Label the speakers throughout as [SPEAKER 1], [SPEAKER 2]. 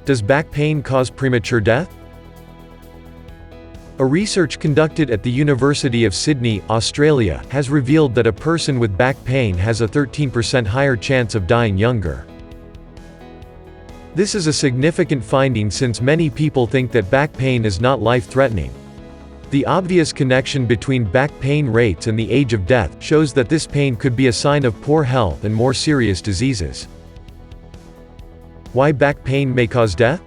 [SPEAKER 1] Does back pain cause premature death? A research conducted at the University of Sydney, Australia, has revealed that a person with back pain has a 13% higher chance of dying younger. This is a significant finding since many people think that back pain is not life-threatening. The obvious connection between back pain rates and the age of death shows that this pain could be a sign of poor health and more serious diseases. Why back pain may cause death?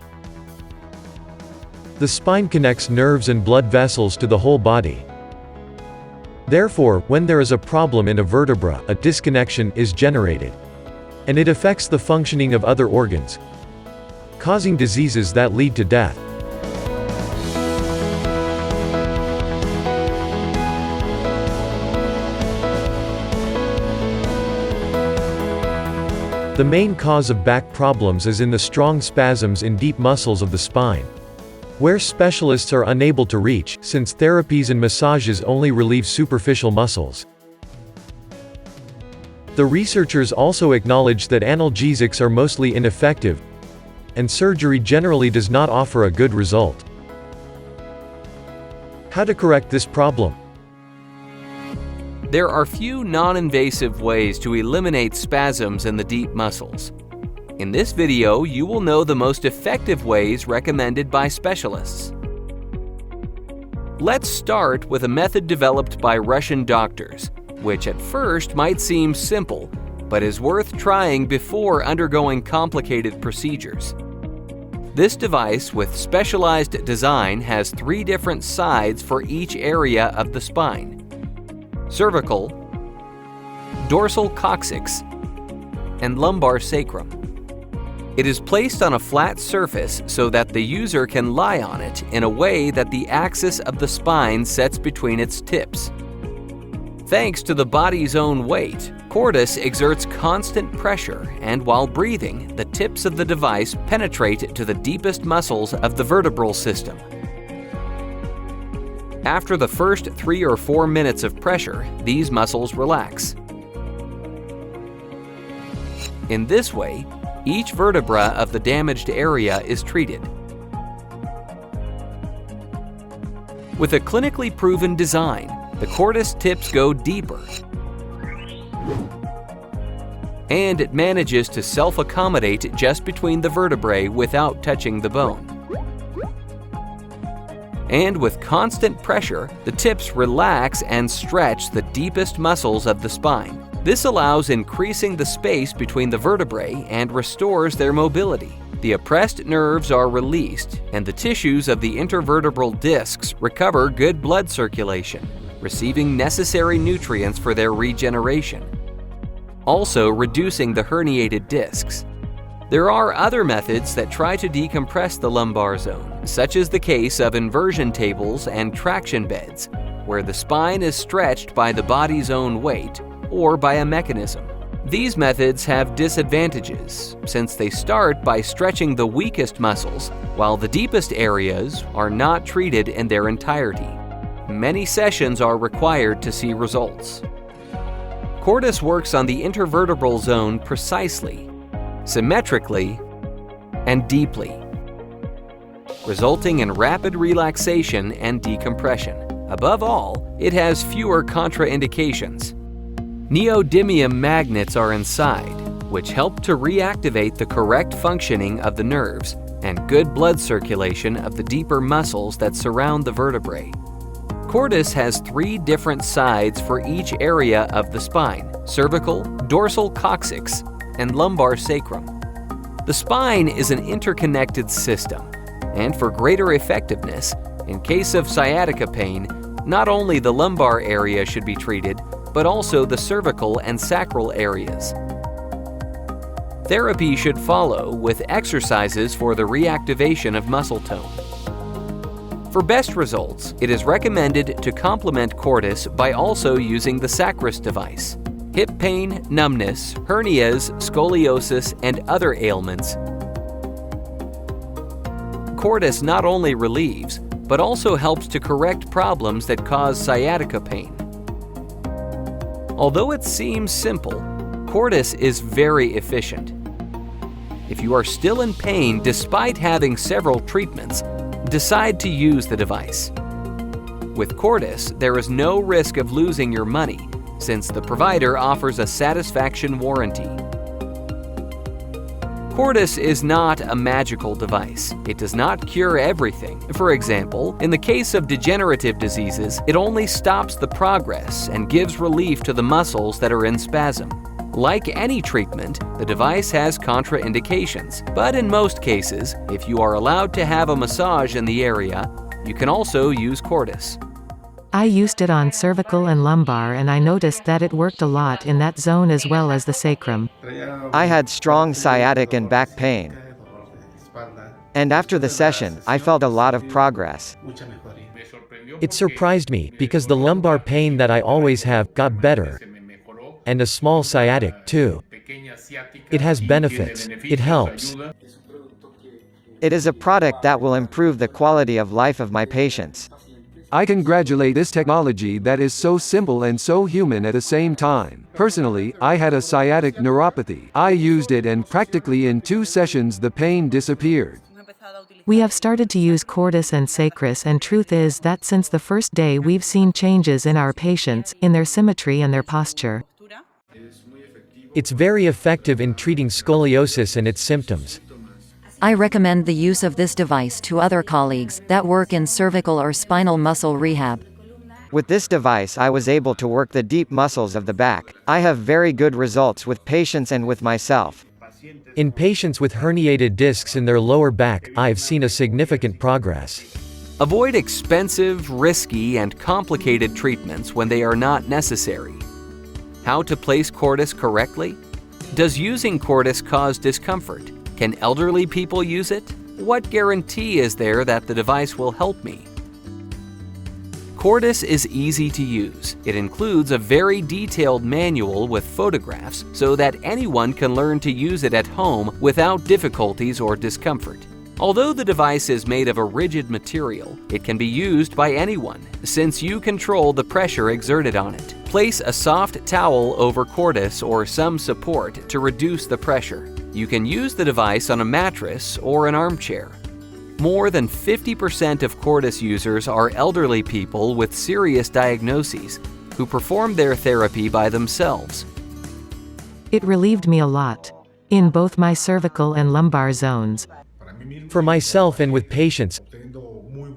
[SPEAKER 1] The spine connects nerves and blood vessels to the whole body. Therefore, when there is a problem in a vertebra, a disconnection is generated. And it affects the functioning of other organs, causing diseases that lead to death. The main cause of back problems is in the strong spasms in deep muscles of the spine, where specialists are unable to reach, since therapies and massages only relieve superficial muscles. The researchers also acknowledge that analgesics are mostly ineffective, and surgery generally does not offer a good result. How to correct this problem?
[SPEAKER 2] There are few non-invasive ways to eliminate spasms in the deep muscles. In this video, you will know the most effective ways recommended by specialists. Let's start with a method developed by Russian doctors, which at first might seem simple, but is worth trying before undergoing complicated procedures. This device with specialized design has 3 different sides for each area of the spine: cervical, dorsal coccyx, and lumbar sacrum. It is placed on a flat surface so that the user can lie on it in a way that the axis of the spine sets between its tips. Thanks to the body's own weight, CORDUS exerts constant pressure, and while breathing, the tips of the device penetrate to the deepest muscles of the vertebral system. After the first 3 or 4 minutes of pressure, these muscles relax. In this way, each vertebra of the damaged area is treated. With a clinically proven design, the CORDUS tips go deeper, and it manages to self-accommodate just between the vertebrae without touching the bone. And with constant pressure, the tips relax and stretch the deepest muscles of the spine. This allows increasing the space between the vertebrae and restores their mobility. The oppressed nerves are released, and the tissues of the intervertebral discs recover good blood circulation, receiving necessary nutrients for their regeneration, also reducing the herniated discs. There are other methods that try to decompress the lumbar zone, such as the case of inversion tables and traction beds, where the spine is stretched by the body's own weight or by a mechanism. These methods have disadvantages, since they start by stretching the weakest muscles, while the deepest areas are not treated in their entirety. Many sessions are required to see results. CORDUS works on the intervertebral zone precisely, symmetrically, and deeply, resulting in rapid relaxation and decompression. Above all, it has fewer contraindications. Neodymium magnets are inside, which help to reactivate the correct functioning of the nerves and good blood circulation of the deeper muscles that surround the vertebrae. CORDUS has 3 different sides for each area of the spine: cervical, dorsal coccyx, and lumbar sacrum. The spine is an interconnected system, and for greater effectiveness, in case of sciatica pain, not only the lumbar area should be treated, but also the cervical and sacral areas. Therapy should follow with exercises for the reactivation of muscle tone. For best results, it is recommended to complement CORDUS by also using the Sacris device. Hip pain, numbness, hernias, scoliosis, and other ailments, CORDUS not only relieves, but also helps to correct problems that cause sciatica pain. Although it seems simple, CORDUS is very efficient. If you are still in pain despite having several treatments, decide to use the device. With CORDUS, there is no risk of losing your money, since the provider offers a satisfaction warranty. CORDUS is not a magical device. It does not cure everything. For example, in the case of degenerative diseases, it only stops the progress and gives relief to the muscles that are in spasm. Like any treatment, the device has contraindications, but in most cases, if you are allowed to have a massage in the area, you can also use CORDUS.
[SPEAKER 3] I used it on cervical and lumbar, and I noticed that it worked a lot in that zone as well as the sacrum.
[SPEAKER 4] I had strong sciatic and back pain. And after the session, I felt a lot of progress.
[SPEAKER 1] It surprised me, because the lumbar pain that I always have got better. And a small sciatic, too. It has benefits. It helps.
[SPEAKER 4] It is a product that will improve the quality of life of my patients.
[SPEAKER 5] I congratulate this technology that is so simple and so human at the same time. Personally, I had a sciatic neuropathy. I used it and practically in 2 sessions the pain disappeared.
[SPEAKER 3] We have started to use CORDUS and Sacris, and truth is that since the first day we've seen changes in our patients, in their symmetry and their posture.
[SPEAKER 1] It's very effective in treating scoliosis and its symptoms.
[SPEAKER 6] I recommend the use of this device to other colleagues that work in cervical or spinal muscle rehab.
[SPEAKER 4] With this device I was able to work the deep muscles of the back. I have very good results with patients and with myself.
[SPEAKER 1] In patients with herniated discs in their lower back, I've seen a significant progress.
[SPEAKER 2] Avoid expensive, risky, and complicated treatments when they are not necessary. How to place CORDUS correctly? Does using CORDUS cause discomfort? Can elderly people use it? What guarantee is there that the device will help me? CORDUS is easy to use. It includes a very detailed manual with photographs so that anyone can learn to use it at home without difficulties or discomfort. Although the device is made of a rigid material, it can be used by anyone, since you control the pressure exerted on it. Place a soft towel over CORDUS or some support to reduce the pressure. You can use the device on a mattress or an armchair. More than 50% of CORDUS users are elderly people with serious diagnoses who perform their therapy by themselves.
[SPEAKER 3] It relieved me a lot. In both my cervical and lumbar zones.
[SPEAKER 1] For myself and with patients,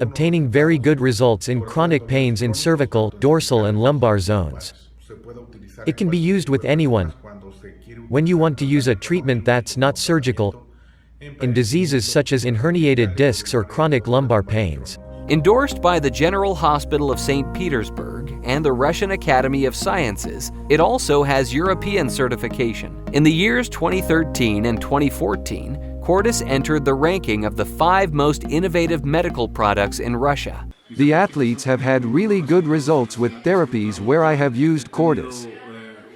[SPEAKER 1] obtaining very good results in chronic pains in cervical, dorsal and lumbar zones. It can be used with anyone when you want to use a treatment that's not surgical, in diseases such as in herniated discs or chronic lumbar pains.
[SPEAKER 2] Endorsed by the General Hospital of St. Petersburg and the Russian Academy of Sciences, it also has European certification. In the years 2013 and 2014, CORDUS entered the ranking of the 5 most innovative medical products in Russia.
[SPEAKER 5] The athletes have had really good results with therapies where I have used CORDUS.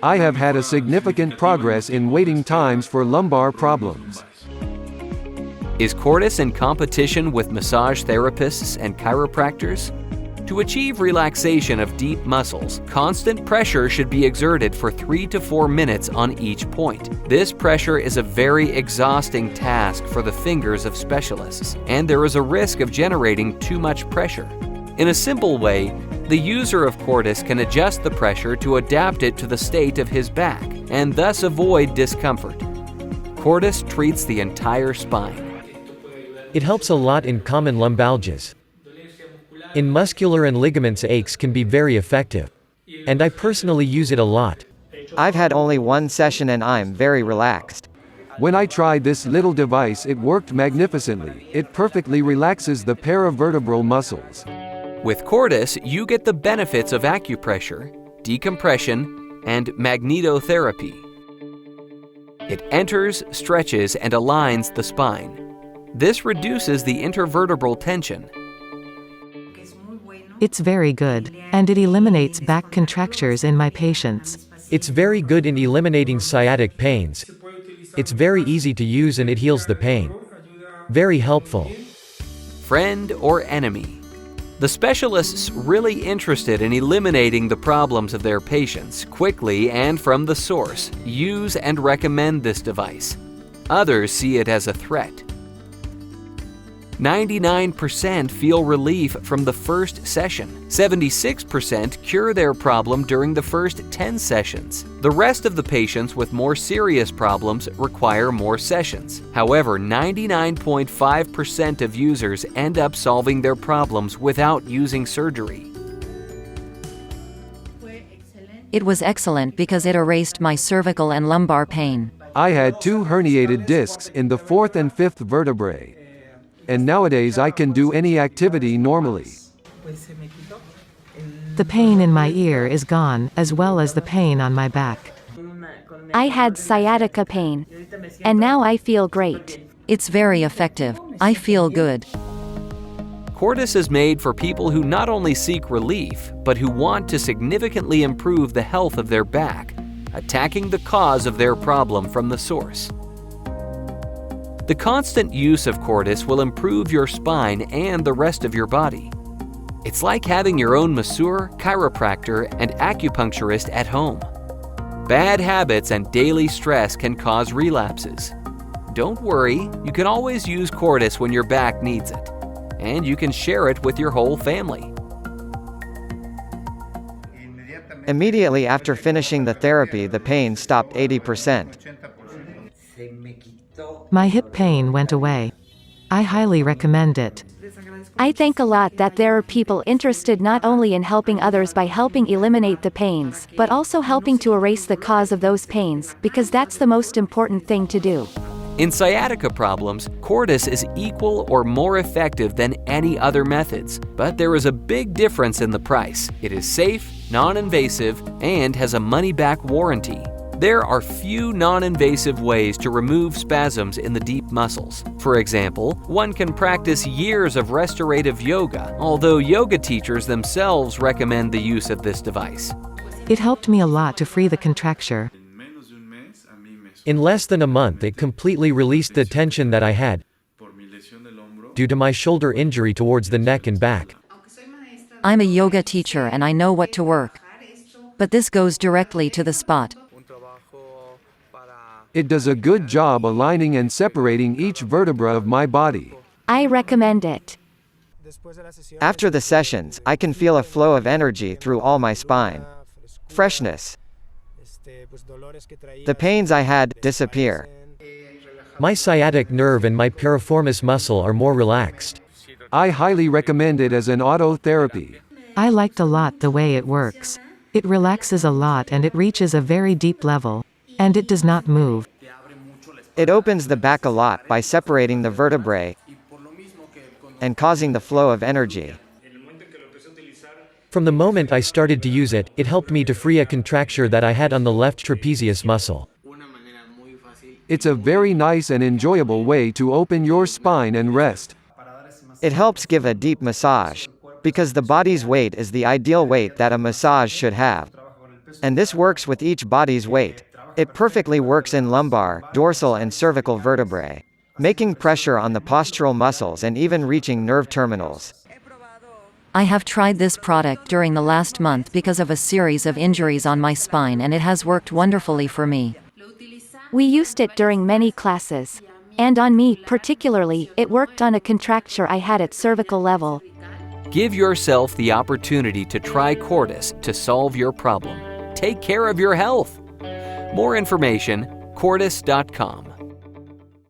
[SPEAKER 5] I have had a significant progress in waiting times for lumbar problems.
[SPEAKER 2] Is CORDUS in competition with massage therapists and chiropractors? To achieve relaxation of deep muscles, constant pressure should be exerted for 3 to 4 minutes on each point. This pressure is a very exhausting task for the fingers of specialists, and there is a risk of generating too much pressure. In a simple way, the user of CORDUS can adjust the pressure to adapt it to the state of his back, and thus avoid discomfort. CORDUS treats the entire spine.
[SPEAKER 1] It helps a lot in common lumbalgias. In muscular and ligaments, aches can be very effective. And I personally use it a lot.
[SPEAKER 4] I've had only 1 session and I'm very relaxed.
[SPEAKER 5] When I tried this little device, it worked magnificently. It perfectly relaxes the paravertebral muscles.
[SPEAKER 2] With CORDUS, you get the benefits of acupressure, decompression, and magnetotherapy. It enters, stretches, and aligns the spine. This reduces the intervertebral tension.
[SPEAKER 3] It's very good, and it eliminates back contractures in my patients.
[SPEAKER 1] It's very good in eliminating sciatic pains. It's very easy to use and it heals the pain. Very helpful.
[SPEAKER 2] Friend or enemy? The specialists really interested in eliminating the problems of their patients quickly and from the source use and recommend this device. Others see it as a threat. 99% feel relief from the first session. 76% cure their problem during the first 10 sessions. The rest of the patients with more serious problems require more sessions. However, 99.5% of users end up solving their problems without using surgery.
[SPEAKER 6] It was excellent because it erased my cervical and lumbar pain.
[SPEAKER 5] I had 2 herniated discs in the 4th and 5th vertebrae. And nowadays I can do any activity normally.
[SPEAKER 3] The pain in my ear is gone, as well as the pain on my back.
[SPEAKER 7] I had sciatica pain, and now I feel great.
[SPEAKER 6] It's very effective. I feel good.
[SPEAKER 2] CORDUS is made for people who not only seek relief, but who want to significantly improve the health of their back, attacking the cause of their problem from the source. The constant use of CORDUS will improve your spine and the rest of your body. It's like having your own masseur, chiropractor, and acupuncturist at home. Bad habits and daily stress can cause relapses. Don't worry, you can always use CORDUS when your back needs it. And you can share it with your whole family.
[SPEAKER 4] Immediately after finishing the therapy, the pain stopped 80%.
[SPEAKER 3] My hip pain went away. I highly recommend it.
[SPEAKER 7] I thank a lot that there are people interested not only in helping others by helping eliminate the pains, but also helping to erase the cause of those pains, because that's the most important thing to do.
[SPEAKER 2] In sciatica problems, CORDUS is equal or more effective than any other methods, but there is a big difference in the price. It is safe, non-invasive, and has a money-back warranty. There are few non-invasive ways to remove spasms in the deep muscles. For example, one can practice years of restorative yoga, although yoga teachers themselves recommend the use of this device.
[SPEAKER 3] It helped me a lot to free the contracture.
[SPEAKER 1] In less than a month, it completely released the tension that I had due to my shoulder injury towards the neck and back.
[SPEAKER 6] I'm a yoga teacher and I know what to work. But this goes directly to the spot.
[SPEAKER 5] It does a good job aligning and separating each vertebra of my body.
[SPEAKER 7] I recommend it.
[SPEAKER 4] After the sessions, I can feel a flow of energy through all my spine. Freshness. The pains I had disappear.
[SPEAKER 1] My sciatic nerve and my piriformis muscle are more relaxed.
[SPEAKER 5] I highly recommend it as an auto therapy.
[SPEAKER 3] I liked a lot the way it works. It relaxes a lot and it reaches a very deep level. And it does not move.
[SPEAKER 4] It opens the back a lot by separating the vertebrae and causing the flow of energy.
[SPEAKER 1] From the moment I started to use it, it helped me to free a contracture that I had on the left trapezius muscle.
[SPEAKER 5] It's a very nice and enjoyable way to open your spine and rest.
[SPEAKER 4] It helps give a deep massage, because the body's weight is the ideal weight that a massage should have. And this works with each body's weight. It perfectly works in lumbar, dorsal and cervical vertebrae, making pressure on the postural muscles and even reaching nerve terminals.
[SPEAKER 6] I have tried this product during the last month because of a series of injuries on my spine and it has worked wonderfully for me.
[SPEAKER 7] We used it during many classes. And on me, particularly, it worked on a contracture I had at cervical level.
[SPEAKER 2] Give yourself the opportunity to try CORDUS to solve your problem. Take care of your health. More information, cordus.com.